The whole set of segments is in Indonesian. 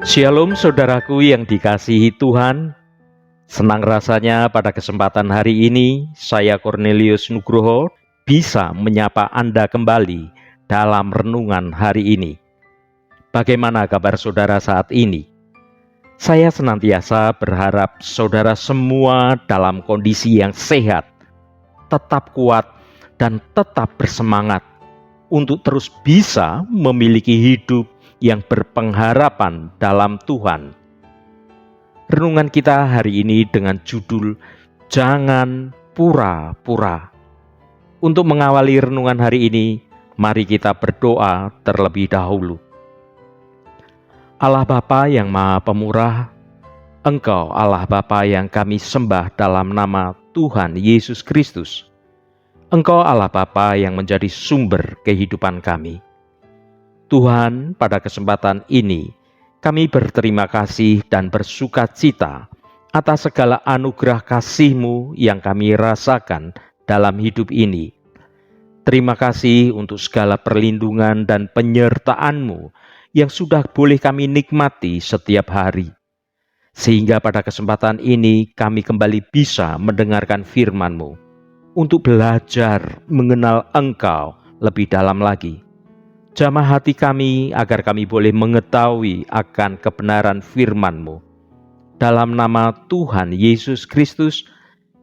Shalom saudaraku yang dikasihi Tuhan. Senang rasanya pada kesempatan hari ini saya Cornelius Nugroho bisa menyapa Anda kembali dalam renungan hari ini. Bagaimana kabar saudara saat ini? Saya senantiasa berharap saudara semua dalam kondisi yang sehat, tetap kuat dan tetap bersemangat untuk terus bisa memiliki hidup yang berpengharapan dalam Tuhan. Renungan kita hari ini dengan judul Jangan Pura-Pura. Untuk mengawali renungan hari ini, mari kita berdoa terlebih dahulu. Allah Bapa yang Maha Pemurah, Engkau Allah Bapa yang kami sembah dalam nama Tuhan Yesus Kristus. Engkau Allah Bapa yang menjadi sumber kehidupan kami. Tuhan, pada kesempatan ini, kami berterima kasih dan bersuka cita atas segala anugerah kasih-Mu yang kami rasakan dalam hidup ini. Terima kasih untuk segala perlindungan dan penyertaan-Mu yang sudah boleh kami nikmati setiap hari. Sehingga pada kesempatan ini kami kembali bisa mendengarkan firman-Mu untuk belajar mengenal Engkau lebih dalam lagi. Jamah hati kami agar kami boleh mengetahui akan kebenaran firman-Mu. Dalam nama Tuhan Yesus Kristus,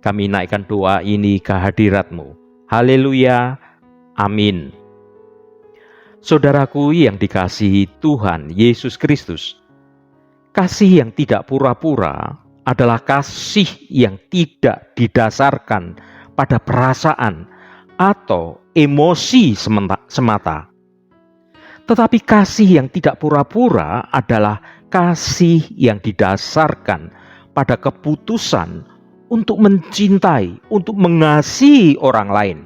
kami naikkan doa ini ke hadirat-Mu. Haleluya, amin. Saudaraku yang dikasihi Tuhan Yesus Kristus, kasih yang tidak pura-pura adalah kasih yang tidak didasarkan pada perasaan atau emosi semata. Tetapi kasih yang tidak pura-pura adalah kasih yang didasarkan pada keputusan untuk mencintai, untuk mengasihi orang lain,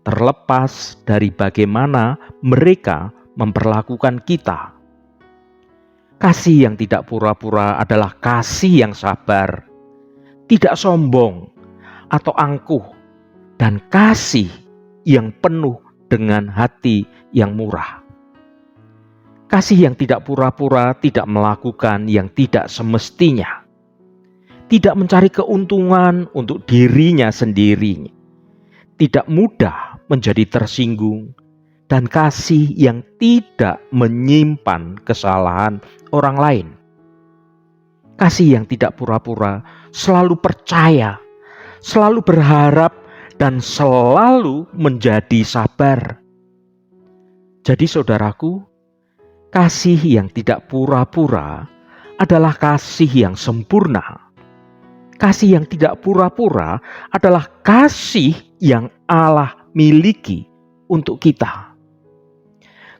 terlepas dari bagaimana mereka memperlakukan kita. Kasih yang tidak pura-pura adalah kasih yang sabar, tidak sombong atau angkuh, dan kasih yang penuh dengan hati yang murah. Kasih yang tidak pura-pura tidak melakukan yang tidak semestinya, tidak mencari keuntungan untuk dirinya sendiri, tidak mudah menjadi tersinggung, dan kasih yang tidak menyimpan kesalahan orang lain. Kasih yang tidak pura-pura selalu percaya, selalu berharap, dan selalu menjadi sabar. Jadi saudaraku, kasih yang tidak pura-pura adalah kasih yang sempurna. Kasih yang tidak pura-pura adalah kasih yang Allah miliki untuk kita.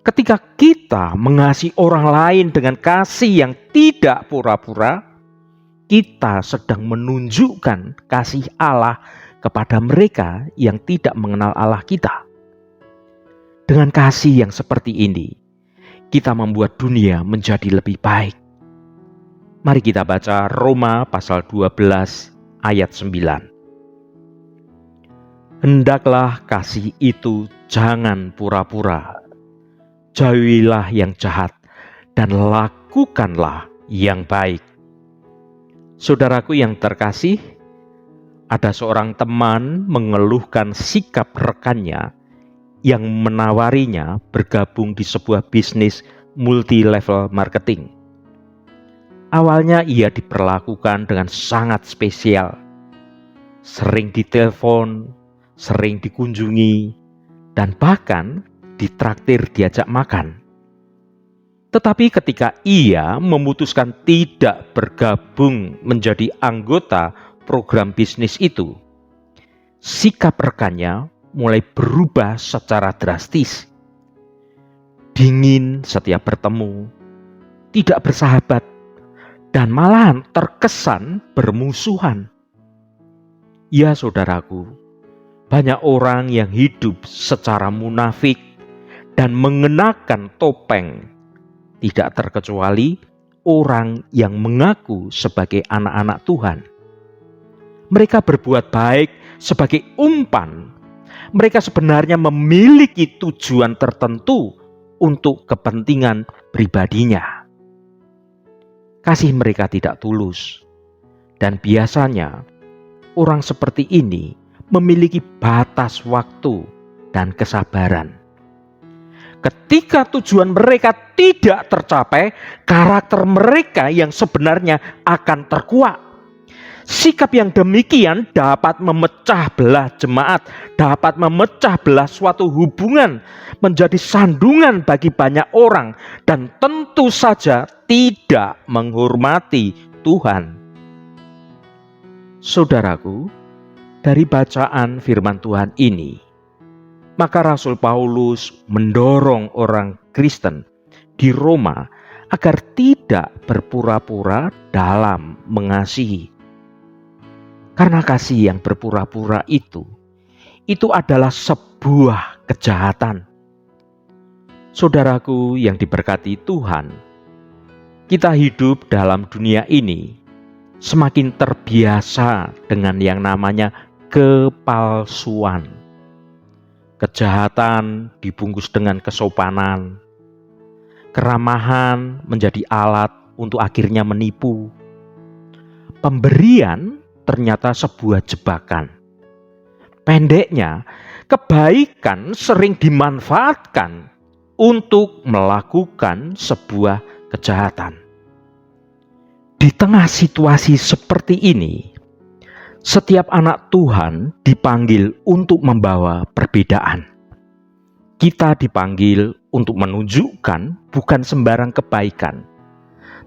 Ketika kita mengasihi orang lain dengan kasih yang tidak pura-pura, kita sedang menunjukkan kasih Allah kepada mereka yang tidak mengenal Allah kita. Dengan kasih yang seperti ini, kita membuat dunia menjadi lebih baik. Mari kita baca Roma pasal 12 ayat 9. Hendaklah kasih itu jangan pura-pura. Jauhilah yang jahat dan lakukanlah yang baik. Saudaraku yang terkasih, ada seorang teman mengeluhkan sikap rekannya yang menawarinya bergabung di sebuah bisnis multi-level marketing. Awalnya ia diperlakukan dengan sangat spesial. Sering ditelepon, sering dikunjungi, dan bahkan ditraktir diajak makan. Tetapi ketika ia memutuskan tidak bergabung menjadi anggota program bisnis itu, sikap rekannya mulai berubah secara drastis. Dingin setiap bertemu, tidak bersahabat, dan malahan terkesan bermusuhan. Ya saudaraku, banyak orang yang hidup secara munafik dan mengenakan topeng, tidak terkecuali orang yang mengaku sebagai anak-anak Tuhan. Mereka berbuat baik sebagai umpan. Mereka sebenarnya memiliki tujuan tertentu untuk kepentingan pribadinya. kasih mereka tidak tulus. Dan biasanya orang seperti ini memiliki batas waktu dan kesabaran. Ketika tujuan mereka tidak tercapai, karakter mereka yang sebenarnya akan terkuak. Sikap yang demikian dapat memecah belah jemaat, dapat memecah belah suatu hubungan, menjadi sandungan bagi banyak orang, dan tentu saja tidak menghormati Tuhan. Saudaraku, dari bacaan firman Tuhan ini, maka Rasul Paulus mendorong orang Kristen di Roma agar tidak berpura-pura dalam mengasihi. Karena kasih yang berpura-pura itu adalah sebuah kejahatan. Saudaraku yang diberkati Tuhan, kita hidup dalam dunia ini semakin terbiasa dengan yang namanya kepalsuan. Kejahatan dibungkus dengan kesopanan. Keramahan menjadi alat untuk akhirnya menipu. Pemberian ternyata sebuah jebakan. Pendeknya, kebaikan sering dimanfaatkan untuk melakukan sebuah kejahatan. Di tengah situasi seperti ini, setiap anak Tuhan dipanggil untuk membawa perbedaan. Kita dipanggil untuk menunjukkan bukan sembarang kebaikan,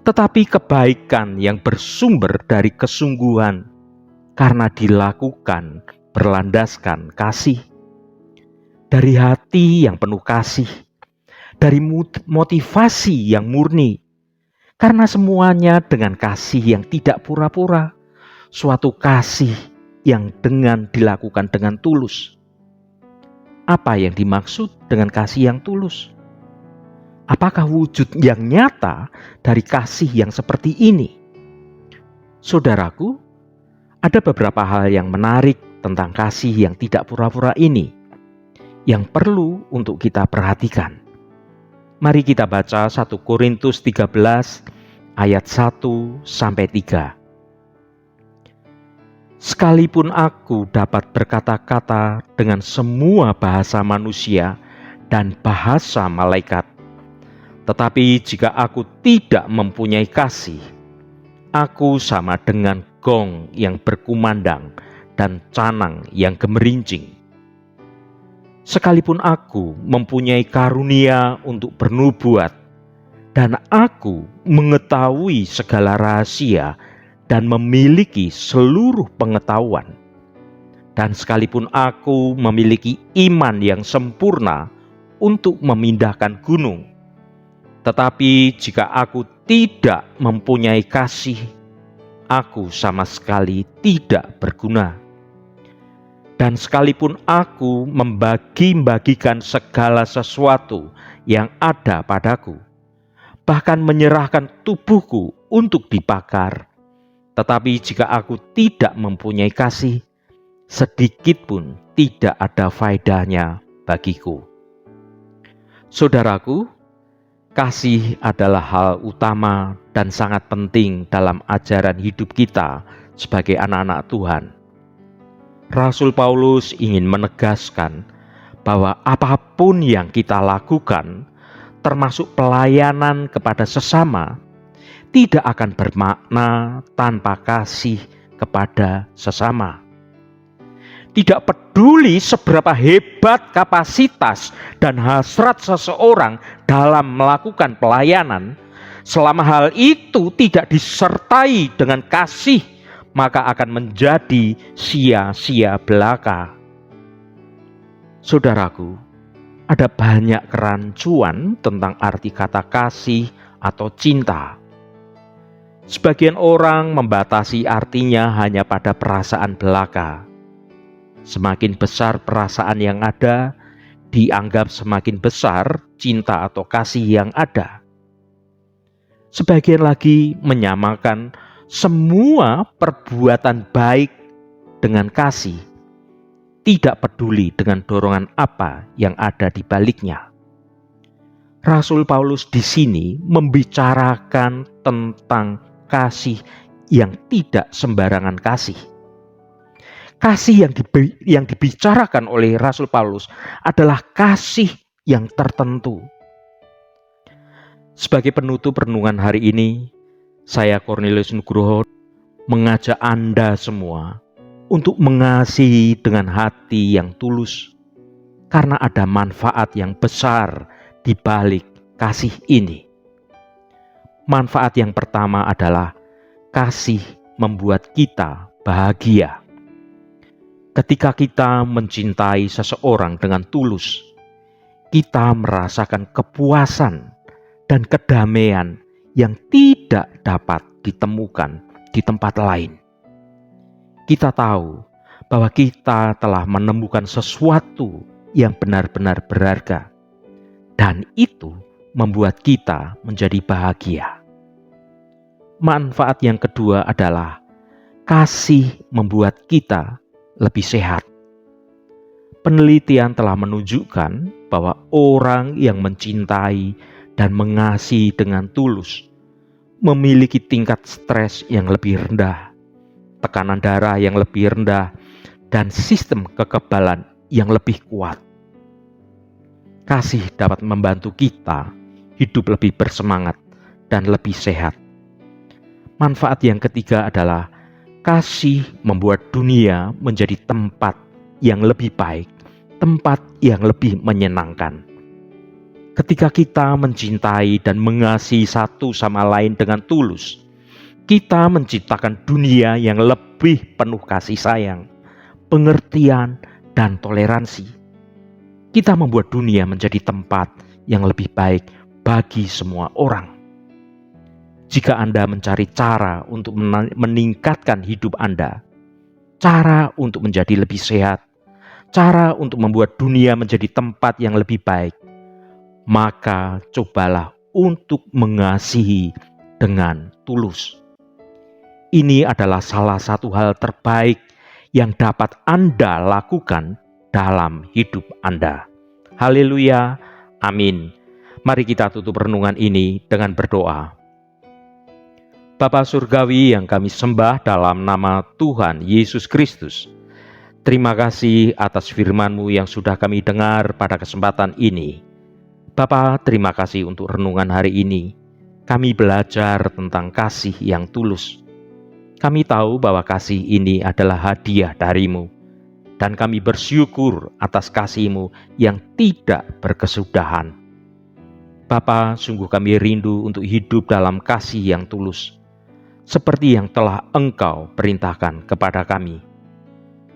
tetapi kebaikan yang bersumber dari kesungguhan karena dilakukan berlandaskan kasih. Dari hati yang penuh kasih, dari motivasi yang murni, karena semuanya dengan kasih yang tidak pura-pura, suatu kasih yang dilakukan dengan tulus. Apa yang dimaksud dengan kasih yang tulus? Apakah wujud yang nyata dari kasih yang seperti ini? Saudaraku, ada beberapa hal yang menarik tentang kasih yang tidak pura-pura ini yang perlu untuk kita perhatikan. Mari kita baca 1 Korintus 13 ayat 1-3. Sekalipun aku dapat berkata-kata dengan semua bahasa manusia dan bahasa malaikat, tetapi jika aku tidak mempunyai kasih, aku sama dengan gong yang berkumandang dan canang yang gemerincing. Sekalipun aku mempunyai karunia untuk bernubuat, dan aku mengetahui segala rahasia dan memiliki seluruh pengetahuan, dan sekalipun aku memiliki iman yang sempurna untuk memindahkan gunung, tetapi jika aku tidak mempunyai kasih, aku sama sekali tidak berguna. Dan sekalipun aku membagi-bagikan segala sesuatu yang ada padaku, bahkan menyerahkan tubuhku untuk dibakar, tetapi jika aku tidak mempunyai kasih, sedikit pun tidak ada faedahnya bagiku. Saudaraku, kasih adalah hal utama dan sangat penting dalam ajaran hidup kita sebagai anak-anak Tuhan. Rasul Paulus ingin menegaskan bahwa apapun yang kita lakukan, termasuk pelayanan kepada sesama, tidak akan bermakna tanpa kasih kepada sesama. Tidak peduli seberapa hebat kapasitas dan hasrat seseorang dalam melakukan pelayanan, selama hal itu tidak disertai dengan kasih, maka akan menjadi sia-sia belaka. Saudaraku, ada banyak kerancuan tentang arti kata kasih atau cinta. Sebagian orang membatasi artinya hanya pada perasaan belaka. Semakin besar perasaan yang ada, dianggap semakin besar cinta atau kasih yang ada. Sebagian lagi menyamakan semua perbuatan baik dengan kasih, tidak peduli dengan dorongan apa yang ada di baliknya. Rasul Paulus di sini membicarakan tentang kasih yang tidak sembarangan kasih. Kasih yang dibicarakan oleh Rasul Paulus adalah kasih yang tertentu. Sebagai penutup renungan hari ini, saya Cornelius Nugroho mengajak Anda semua untuk mengasihi dengan hati yang tulus, karena ada manfaat yang besar di balik kasih ini. Manfaat yang pertama adalah kasih membuat kita bahagia. Ketika kita mencintai seseorang dengan tulus, kita merasakan kepuasan dan kedamaian yang tidak dapat ditemukan di tempat lain. Kita tahu bahwa kita telah menemukan sesuatu yang benar-benar berharga, dan itu membuat kita menjadi bahagia. Manfaat yang kedua adalah kasih membuat kita lebih sehat. Penelitian telah menunjukkan bahwa orang yang mencintai dan mengasihi dengan tulus memiliki tingkat stres yang lebih rendah, tekanan darah yang lebih rendah, dan sistem kekebalan yang lebih kuat. Kasih dapat membantu kita hidup lebih bersemangat dan lebih sehat. Manfaat yang ketiga adalah kasih membuat dunia menjadi tempat yang lebih baik, tempat yang lebih menyenangkan. Ketika kita mencintai dan mengasihi satu sama lain dengan tulus, kita menciptakan dunia yang lebih penuh kasih sayang, pengertian, dan toleransi. Kita membuat dunia menjadi tempat yang lebih baik bagi semua orang. Jika Anda mencari cara untuk meningkatkan hidup Anda, cara untuk menjadi lebih sehat, cara untuk membuat dunia menjadi tempat yang lebih baik, maka cobalah untuk mengasihi dengan tulus. Ini adalah salah satu hal terbaik yang dapat Anda lakukan dalam hidup Anda. Haleluya, amin. Mari kita tutup renungan ini dengan berdoa. Bapa Surgawi yang kami sembah dalam nama Tuhan Yesus Kristus, terima kasih atas firman-Mu yang sudah kami dengar pada kesempatan ini. Bapa, terima kasih untuk renungan hari ini. Kami belajar tentang kasih yang tulus. Kami tahu bahwa kasih ini adalah hadiah dari-Mu, dan kami bersyukur atas kasih-Mu yang tidak berkesudahan. Bapa, sungguh kami rindu untuk hidup dalam kasih yang tulus, seperti yang telah Engkau perintahkan kepada kami.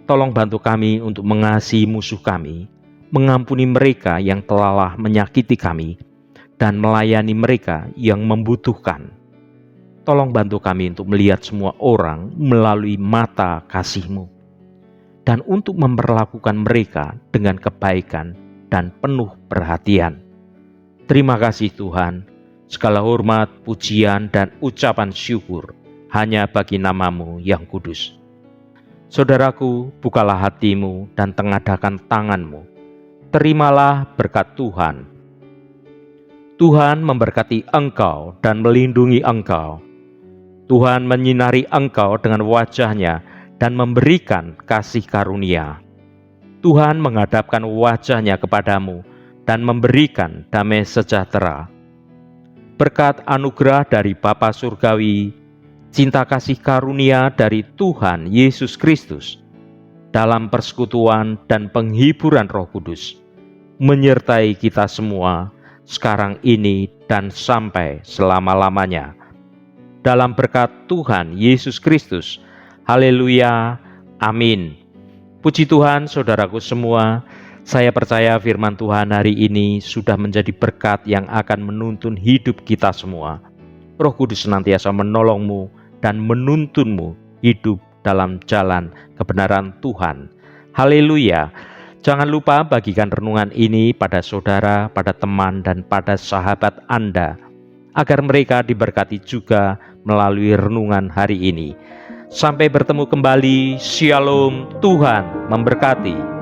Tolong bantu kami untuk mengasihi musuh kami, mengampuni mereka yang telah menyakiti kami, dan melayani mereka yang membutuhkan. Tolong bantu kami untuk melihat semua orang melalui mata kasih-Mu, dan untuk memperlakukan mereka dengan kebaikan dan penuh perhatian. Terima kasih Tuhan, segala hormat, pujian, dan ucapan syukur hanya bagi nama-Mu yang kudus. Saudaraku, bukalah hatimu dan tengadakan tanganmu. Terimalah berkat Tuhan. Tuhan memberkati engkau dan melindungi engkau. Tuhan menyinari engkau dengan wajah-Nya dan memberikan kasih karunia. Tuhan menghadapkan wajah-Nya kepadamu dan memberikan damai sejahtera. Berkat anugerah dari Bapa Surgawi, cinta kasih karunia dari Tuhan Yesus Kristus, dalam persekutuan dan penghiburan Roh Kudus, menyertai kita semua sekarang ini dan sampai selama-lamanya. Dalam berkat Tuhan Yesus Kristus. Haleluya, amin. Puji Tuhan, saudaraku semua, saya percaya firman Tuhan hari ini sudah menjadi berkat yang akan menuntun hidup kita semua. Roh Kudus senantiasa menolongmu dan menuntunmu hidup dalam jalan kebenaran Tuhan. Haleluya. Jangan lupa bagikan renungan ini pada saudara, pada teman, dan pada sahabat Anda, agar mereka diberkati juga melalui renungan hari ini. Sampai bertemu kembali. Shalom, Tuhan memberkati.